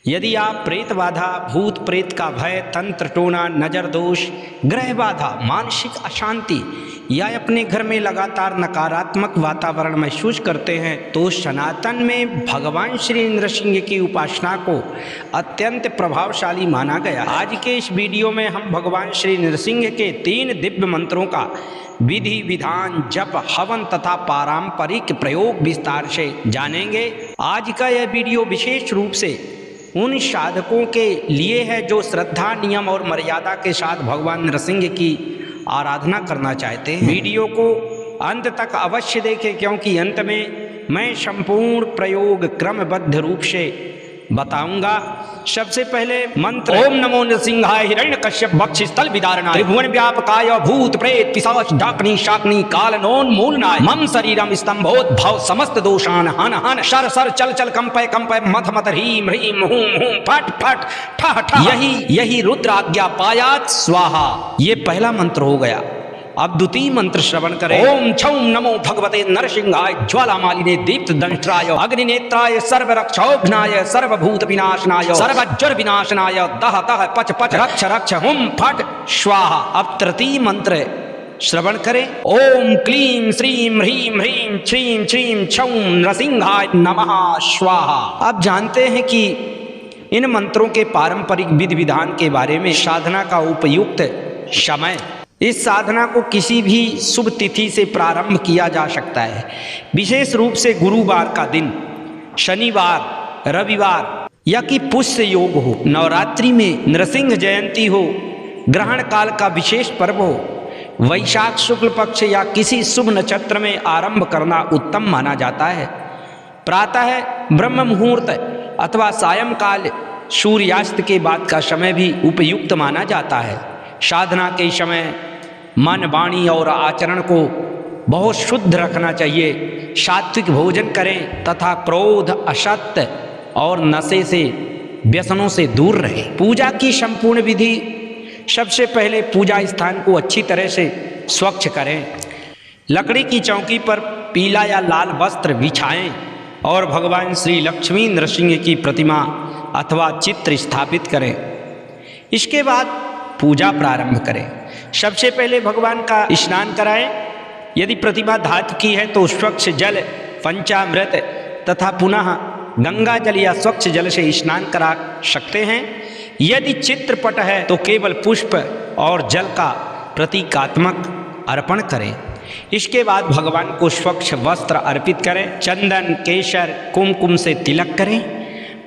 यदि आप प्रेत बाधा, भूत प्रेत का भय, तंत्र टोना, नजर दोष, ग्रह बाधा, मानसिक अशांति या अपने घर में लगातार नकारात्मक वातावरण महसूस करते हैं तो सनातन में भगवान श्री नृसिंह की उपासना को अत्यंत प्रभावशाली माना गया। आज के इस वीडियो में हम भगवान श्री नृसिंह के 3 दिव्य मंत्रों का विधि विधान, जप, हवन तथा पारंपरिक प्रयोग विस्तार से जानेंगे। आज का यह वीडियो विशेष रूप से उन साधकों के लिए है जो श्रद्धा, नियम और मर्यादा के साथ भगवान नृसिंह की आराधना करना चाहते हैं। वीडियो को अंत तक अवश्य देखें क्योंकि अंत में मैं संपूर्ण प्रयोग क्रमबद्ध रूप से बताऊंगा। सबसे पहले मंत्र ओम नमो नृसिंहाय हिरण्यकश्यप बक्षस्थल विदारणाय त्रिभुवन व्यापकाय भूत प्रेत पिशाच डाकिनी शाकिनी कालनोन्मूलनाय मम शरीरम स्तंभोद्भव समस्त दोषान हन हन शर शर चल चल कंपय कंपय मथ मथ ह्रीम ह्रीम हूम हूम फट फट ठह ठह यही रुद्र आज्ञा पायात स्वाहा। ये पहला मंत्र हो गया। अब द्वितीय मंत्र श्रवण करें। ओम छौम नमो भगवते नरसिंहाय ज्वालामालिने दीप्त दंष्ट्राय अग्निनेत्राय सर्वरक्षोघ्नाय सर्वभूत विनाशनाय सर्वज्वर विनाशनाय दह दह पच पच रक्ष रक्ष हुम फट स्वाहा। अब तृतीय मंत्र श्रवण करें। ओम क्लीं श्रीं ह्रीं ह्रीं श्रीं श्रीं छौं नरसिंहाय नमः स्वाहा। अब जानते हैं कि इन मंत्रों के पारंपरिक विधि विधान के बारे में। साधना का उपयुक्त समय। इस साधना को किसी भी शुभ तिथि से प्रारंभ किया जा सकता है, विशेष रूप से गुरुवार का दिन, शनिवार, रविवार या कि पुष्य योग हो, नवरात्रि में नृसिंह जयंती हो, ग्रहण काल का विशेष पर्व हो, वैशाख शुक्ल पक्ष या किसी शुभ नक्षत्र में आरंभ करना उत्तम माना जाता है। प्रातः ब्रह्म मुहूर्त अथवा सायंकाल सूर्यास्त के बाद का समय भी उपयुक्त माना जाता है। साधना के समय मन, वाणी और आचरण को बहुत शुद्ध रखना चाहिए। सात्विक भोजन करें तथा क्रोध, असत्य और नशे से, व्यसनों से दूर रहें। पूजा की संपूर्ण विधि। सबसे पहले पूजा स्थान को अच्छी तरह से स्वच्छ करें। लकड़ी की चौकी पर पीला या लाल वस्त्र बिछाएं और भगवान श्री लक्ष्मी नृसिंह की प्रतिमा अथवा चित्र स्थापित करें। इसके बाद पूजा प्रारंभ करें। सबसे पहले भगवान का स्नान कराएं। यदि प्रतिमा धातु की है तो स्वच्छ जल, पंचामृत तथा पुनः गंगा जल या स्वच्छ जल से स्नान करा सकते हैं। यदि चित्रपट है तो केवल पुष्प और जल का प्रतीकात्मक अर्पण करें। इसके बाद भगवान को स्वच्छ वस्त्र अर्पित करें। चंदन, केसर, कुमकुम से तिलक करें।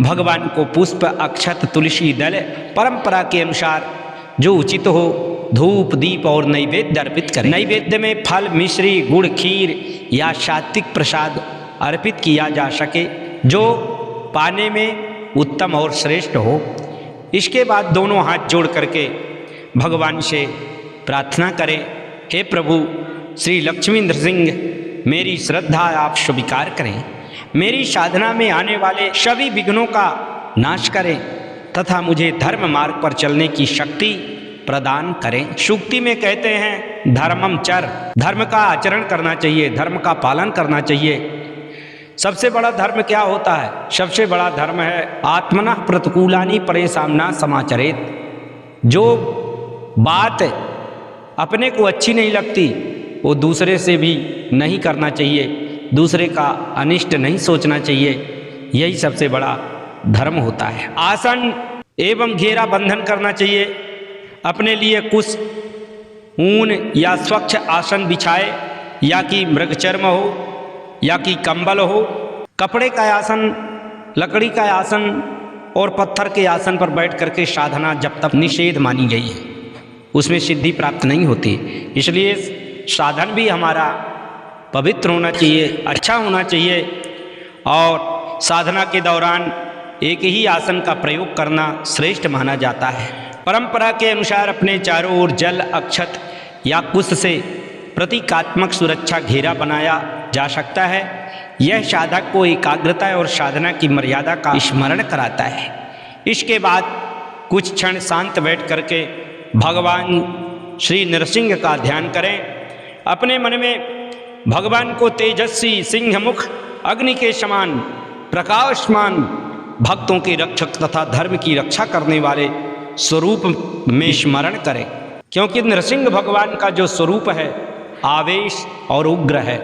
भगवान को पुष्प, अक्षत, तुलसी दल परंपरा के अनुसार जो उचित हो धूप, दीप और नैवेद्य अर्पित करें। नैवेद्य में फल, मिश्री, गुड़, खीर या सात्विक प्रसाद अर्पित किया जा सके जो पाने में उत्तम और श्रेष्ठ हो। इसके बाद दोनों हाथ जोड़ करके भगवान से प्रार्थना करें, हे प्रभु श्री लक्ष्मी नृसिंह, मेरी श्रद्धा आप स्वीकार करें। मेरी साधना में आने वाले सभी विघ्नों का नाश करें तथा मुझे धर्म मार्ग पर चलने की शक्ति प्रदान करें। सूक्ति में कहते हैं धर्मम चर, धर्म का आचरण करना चाहिए, धर्म का पालन करना चाहिए। सबसे बड़ा धर्म क्या होता है? सबसे बड़ा धर्म है आत्मनः प्रतिकूलानि परेशान समाचरेत। जो बात अपने को अच्छी नहीं लगती वो दूसरे से भी नहीं करना चाहिए, दूसरे का अनिष्ट नहीं सोचना चाहिए। यही सबसे बड़ा धर्म होता है। आसन एवं घेरा बंधन करना चाहिए। अपने लिए कुछ ऊन या स्वच्छ आसन बिछाए, या कि मृगचर्म हो या कि कंबल हो। कपड़े का आसन, लकड़ी का आसन और पत्थर के आसन पर बैठ करके साधना जब तक निषेध मानी गई है, उसमें सिद्धि प्राप्त नहीं होती। इसलिए साधन भी हमारा पवित्र होना चाहिए, अच्छा होना चाहिए। और साधना के दौरान एक ही आसन का प्रयोग करना श्रेष्ठ माना जाता है। परंपरा के अनुसार अपने चारों ओर जल, अक्षत या कुश से प्रतीकात्मक सुरक्षा घेरा बनाया जा सकता है। यह साधक को एकाग्रता और साधना की मर्यादा का स्मरण कराता है। इसके बाद कुछ क्षण शांत बैठ करके भगवान श्री नृसिंह का ध्यान करें। अपने मन में भगवान को तेजस्वी, सिंह मुख, अग्नि के समान, प्रकाशमान भक्तों के रक्षक तथा धर्म की रक्षा करने वाले स्वरूप में स्मरण करें, क्योंकि नृसिंह भगवान का जो स्वरूप है आवेश और उग्र है।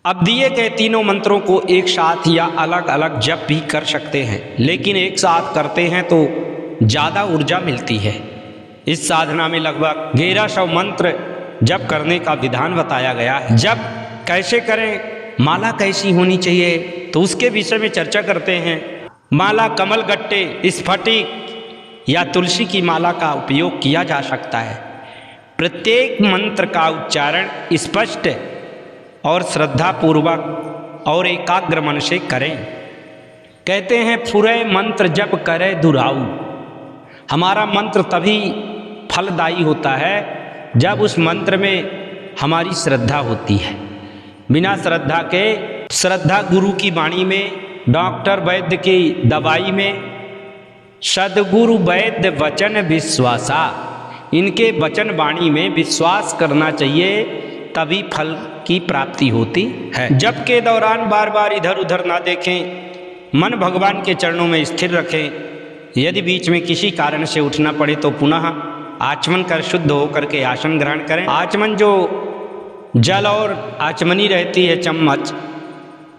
अब दिए गए तीनों मंत्रों को एक साथ या अलग अलग जप भी कर सकते हैं, लेकिन एक साथ करते हैं तो ज़्यादा ऊर्जा मिलती है। इस साधना में लगभग 1100 मंत्र जप करने का विधान बताया गया है। जप कैसे करें, माला कैसी होनी चाहिए, तो उसके विषय में चर्चा करते हैं। माला कमल गट्टे, स्फटिक या तुलसी की माला का उपयोग किया जा सकता है। प्रत्येक मंत्र का उच्चारण स्पष्ट और श्रद्धापूर्वक और एकाग्र मन से करें। कहते हैं फुरे मंत्र जप करे दुराऊ। हमारा मंत्र तभी फलदायी होता है जब उस मंत्र में हमारी श्रद्धा होती है। बिना श्रद्धा के, श्रद्धा गुरु की वाणी में, डॉक्टर वैद्य की दवाई में, सदगुरु वैद्य वचन विश्वासा, इनके वचन वाणी में विश्वास करना चाहिए, तभी फल की प्राप्ति होती है। जप के दौरान बार बार इधर उधर ना देखें, मन भगवान के चरणों में स्थिर रखें। यदि बीच में किसी कारण से उठना पड़े तो पुनः आचमन कर शुद्ध होकर के आसन ग्रहण करें। आचमन जो जल और आचमनी रहती है चम्मच,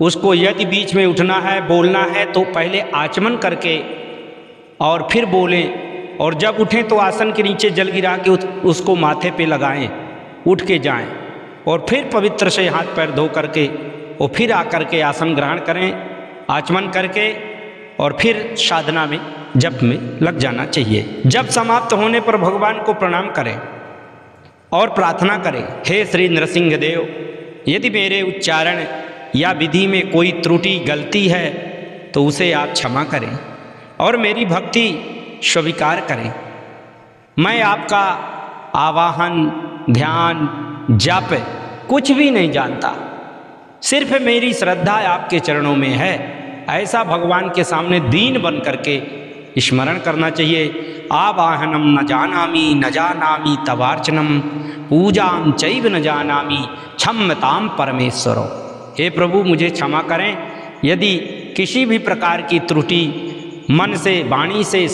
उसको यदि बीच में उठना है, बोलना है, तो पहले आचमन करके और फिर बोलें, और जब उठें तो आसन के नीचे जल गिरा के उसको माथे पे लगाएं, उठ के जाएं, और फिर पवित्र से हाथ पैर धो करके और फिर आकर के आसन ग्रहण करें, आचमन करके, और फिर साधना में जप में लग जाना चाहिए। जब समाप्त होने पर भगवान को प्रणाम करें और प्रार्थना करें, हे श्री नृसिंह देव, यदि मेरे उच्चारण या विधि में कोई त्रुटि गलती है तो उसे आप क्षमा करें और मेरी भक्ति स्वीकार करें। मैं आपका आवाहन, ध्यान, जप कुछ भी नहीं जानता, सिर्फ मेरी श्रद्धा आपके चरणों में है, ऐसा भगवान के सामने दीन बन करके स्मरण करना चाहिए। आवाहनम न जानामि न जानामि तवार्चनम पूजाम चैव न जानामि क्षम्यताम परमेश्वरो। हे प्रभु, मुझे क्षमा करें यदि किसी भी प्रकार की त्रुटि मन से, वाणी से,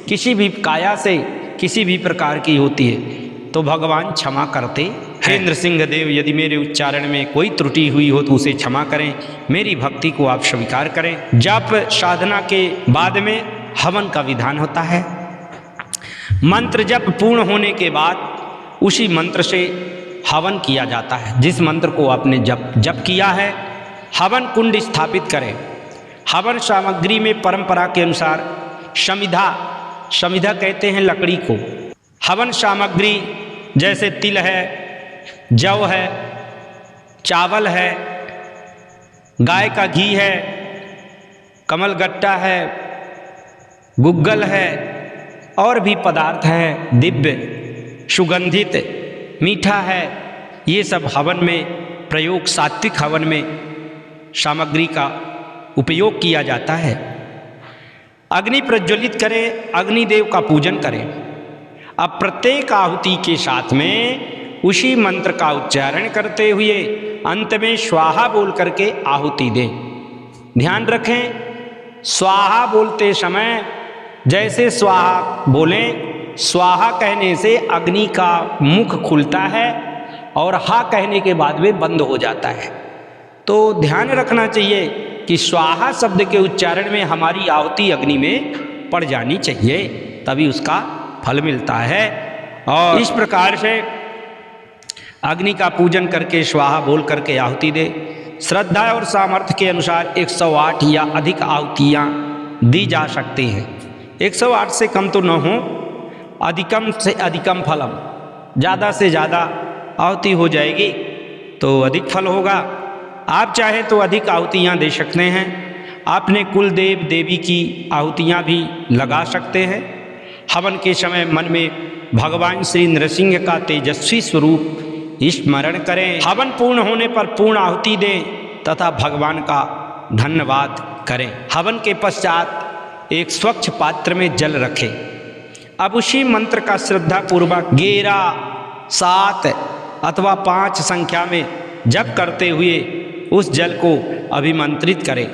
किसी भी काया से किसी भी प्रकार की होती है तो भगवान क्षमा करते हैं। नृसिंह देव, यदि मेरे उच्चारण में कोई त्रुटि हुई हो तो उसे क्षमा करें, मेरी भक्ति को आप स्वीकार करें। जप साधना के बाद में हवन का विधान होता है। मंत्र जप पूर्ण होने के बाद उसी मंत्र से हवन किया जाता है। जिस मंत्र को आपने जप किया है, हवन कुंड स्थापित करें। हवन सामग्री में परंपरा के अनुसार समिधा कहते हैं लकड़ी को। हवन सामग्री जैसे तिल है, जव है, चावल है, गाय का घी है, कमलगट्टा है, गुग्गल है, और भी पदार्थ हैं, दिव्य, सुगंधित, मीठा है। ये सब हवन में प्रयोग, सात्विक हवन में सामग्री का उपयोग किया जाता है। अग्नि प्रज्वलित करें, अग्निदेव का पूजन करें। अब प्रत्येक आहुति के साथ में उसी मंत्र का उच्चारण करते हुए अंत में स्वाहा बोल करके आहुति दें। ध्यान रखें, स्वाहा बोलते समय जैसे स्वाहा बोलें, स्वाहा कहने से अग्नि का मुख खुलता है और हा कहने के बाद में बंद हो जाता है। तो ध्यान रखना चाहिए कि स्वाहा शब्द के उच्चारण में हमारी आहुति अग्नि में पड़ जानी चाहिए, तभी उसका फल मिलता है। और इस प्रकार से अग्नि का पूजन करके स्वाहा बोल करके आहुति दे। श्रद्धा और सामर्थ्य के अनुसार 108 या अधिक आहुतियाँ दी जा सकती हैं। 108 से कम तो न हो, अधिकम से अधिकम फलम, ज़्यादा से ज़्यादा आहुति हो जाएगी तो अधिक फल होगा। आप चाहे तो अधिक आहुतियाँ दे सकते हैं। आपने कुल देव देवी की आहुतियाँ भी लगा सकते हैं। हवन के समय मन में भगवान श्री नृसिंह का तेजस्वी स्वरूप स्मरण करें। हवन पूर्ण होने पर पूर्ण आहुति दें तथा भगवान का धन्यवाद करें। हवन के पश्चात एक स्वच्छ पात्र में जल रखें। अब उसी मंत्र का श्रद्धापूर्वक 11, 7 अथवा 5 संख्या में जप करते हुए उस जल को अभिमंत्रित करें।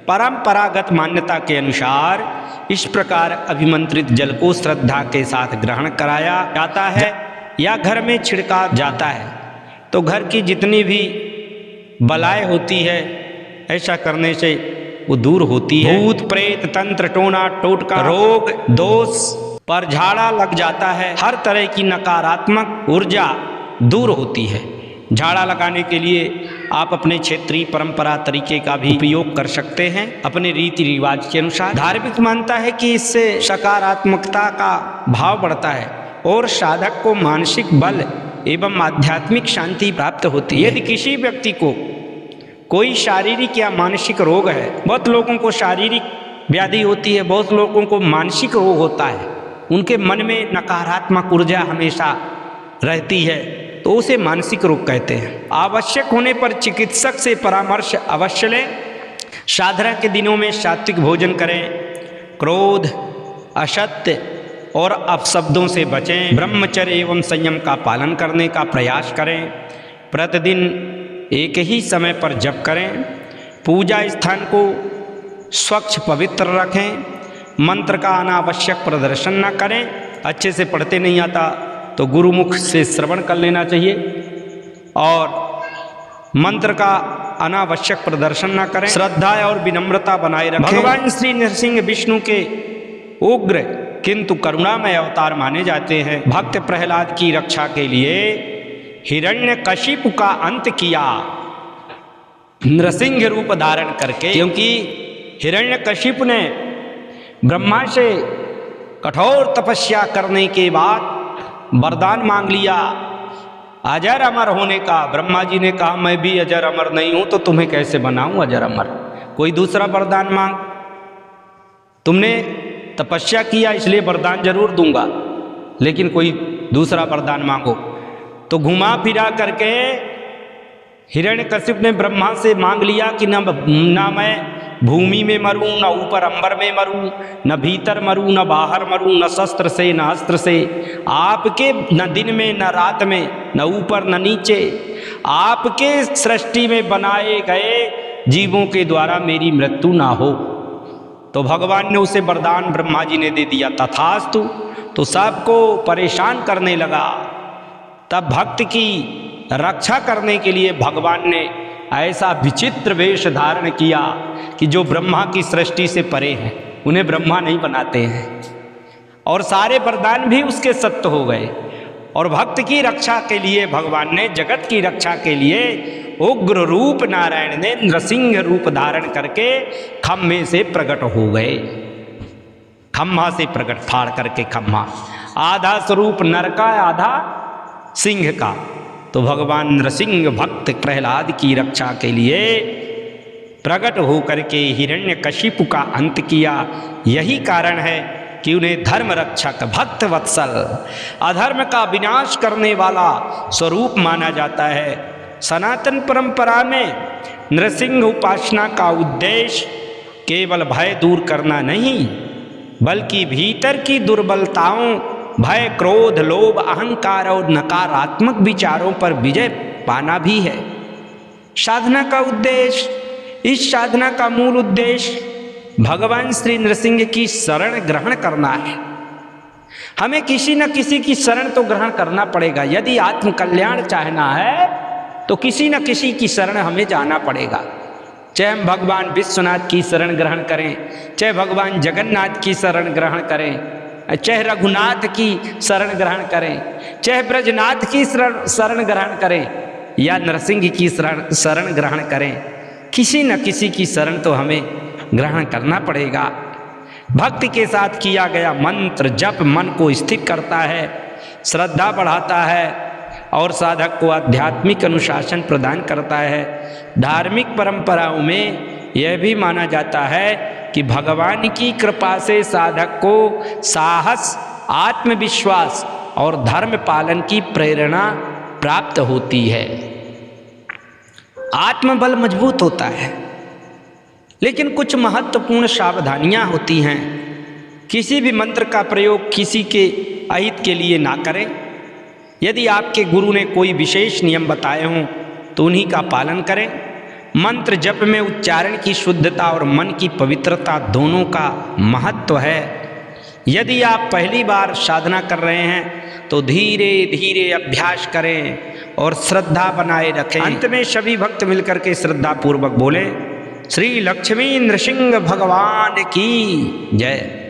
परंपरागत मान्यता के अनुसार इस प्रकार अभिमंत्रित जल को श्रद्धा के साथ ग्रहण कराया जाता है या घर में छिड़का जाता है तो घर की जितनी भी बलाएं होती है ऐसा करने से वो दूर होती है। भूत प्रेत तंत्र टोना टोटका रोग दोष पर झाड़ा लग जाता है, हर तरह की नकारात्मक ऊर्जा दूर होती है। झाड़ा लगाने के लिए आप अपने क्षेत्रीय परंपरा तरीके का भी उपयोग कर सकते हैं अपने रीति रिवाज के अनुसार। धार्मिक मानता है कि इससे सकारात्मकता का भाव बढ़ता है और साधक को मानसिक बल एवं आध्यात्मिक शांति प्राप्त होती है। यदि किसी व्यक्ति को कोई शारीरिक या मानसिक रोग है, बहुत लोगों को शारीरिक व्याधि होती है, बहुत लोगों को मानसिक रोग होता है, उनके मन में नकारात्मक ऊर्जा हमेशा रहती है तो उसे मानसिक रोग कहते हैं। आवश्यक होने पर चिकित्सक से परामर्श अवश्य लें। साधना के दिनों में सात्विक भोजन करें, क्रोध असत्य और अपशब्दों से बचें, ब्रह्मचर्य एवं संयम का पालन करने का प्रयास करें, प्रतिदिन एक ही समय पर जप करें, पूजा स्थान को स्वच्छ पवित्र रखें, मंत्र का अनावश्यक प्रदर्शन न करें। अच्छे से पढ़ते नहीं आता तो गुरुमुख से श्रवण कर लेना चाहिए और मंत्र का अनावश्यक प्रदर्शन न करें। श्रद्धा और विनम्रता बनाए रखें। भगवान श्री नरसिंह विष्णु के उग्र किंतु करुणामय अवतार माने जाते हैं। भक्त प्रहलाद की रक्षा के लिए हिरण्यकशिपु का अंत किया नरसिंह रूप धारण करके, क्योंकि हिरण्यकशिपु ने ब्रह्मा से कठोर तपस्या करने के बाद वरदान मांग लिया अजर अमर होने का। ब्रह्मा जी ने कहा मैं भी अजर अमर नहीं हूं तो तुम्हें कैसे बनाऊं अजर अमर, कोई दूसरा वरदान मांग। तुमने तपस्या किया इसलिए वरदान जरूर दूंगा, लेकिन कोई दूसरा वरदान मांगो। तो घुमा फिरा करके हिरण्यकशिप ने ब्रह्मा से मांग लिया कि न मैं भूमि में मरूं, न ऊपर अंबर में मरूं, न भीतर मरूं, न बाहर मरूं, न शस्त्र से न अस्त्र से, आपके न दिन में न रात में, न ऊपर न नीचे, आपके सृष्टि में बनाए गए जीवों के द्वारा मेरी मृत्यु ना हो। तो भगवान ने उसे वरदान ब्रह्मा जी ने दे दिया, तथास्तु। तो सबको परेशान करने लगा। तब भक्त की रक्षा करने के लिए भगवान ने ऐसा विचित्र वेश धारण किया कि जो ब्रह्मा की सृष्टि से परे हैं, उन्हें ब्रह्मा नहीं बनाते हैं, और सारे वरदान भी उसके सत्य हो गए। और भक्त की रक्षा के लिए भगवान ने, जगत की रक्षा के लिए उग्र रूप नारायण ने नरसिंह रूप धारण करके खम्भे से प्रकट हो गए। खम्भा से प्रकट, फाड़ करके खम्भा, आधा स्वरूप नर का आधा सिंह का। तो भगवान नरसिंह भक्त प्रहलाद की रक्षा के लिए प्रकट होकर के हिरण्यकशिपु का अंत किया। यही कारण है कि उन्हें धर्म रक्षक, भक्त वत्सल, अधर्म का विनाश करने वाला स्वरूप माना जाता है। सनातन परंपरा में नरसिंह उपासना का उद्देश्य केवल भय दूर करना नहीं, बल्कि भीतर की दुर्बलताओं, भय, क्रोध, लोभ, अहंकार और नकारात्मक विचारों पर विजय पाना भी है। साधना का उद्देश्य, इस साधना का मूल उद्देश्य भगवान श्री नरसिंह की शरण ग्रहण करना है। हमें किसी न किसी की शरण तो ग्रहण करना पड़ेगा। यदि आत्म कल्याण चाहना है तो किसी न किसी की शरण हमें जाना पड़ेगा। चाहे हम भगवान विश्वनाथ की शरण ग्रहण करें, चाहे भगवान जगन्नाथ की शरण ग्रहण करें, चाहे रघुनाथ की शरण ग्रहण करें, चाहे ब्रजनाथ की शरण ग्रहण करें, या नरसिंह की शरण ग्रहण करें, किसी न किसी की शरण तो हमें ग्रहण करना पड़ेगा। भक्ति के साथ किया गया मंत्र जप मन को स्थिर करता है, श्रद्धा बढ़ाता है और साधक को आध्यात्मिक अनुशासन प्रदान करता है। धार्मिक परंपराओं में यह भी माना जाता है कि भगवान की कृपा से साधक को साहस, आत्मविश्वास और धर्म पालन की प्रेरणा प्राप्त होती है। आत्मबल मजबूत होता है, लेकिन कुछ महत्वपूर्ण सावधानियां होती हैं। किसी भी मंत्र का प्रयोग किसी के अहित के लिए ना करें। यदि आपके गुरु ने कोई विशेष नियम बताए हों तो उन्हीं का पालन करें। मंत्र जप में उच्चारण की शुद्धता और मन की पवित्रता दोनों का महत्व है। यदि आप पहली बार साधना कर रहे हैं तो धीरे धीरे अभ्यास करें और श्रद्धा बनाए रखें। अंत में सभी भक्त मिलकर के श्रद्धा पूर्वक बोले, श्री लक्ष्मी नृसिंह भगवान की जय।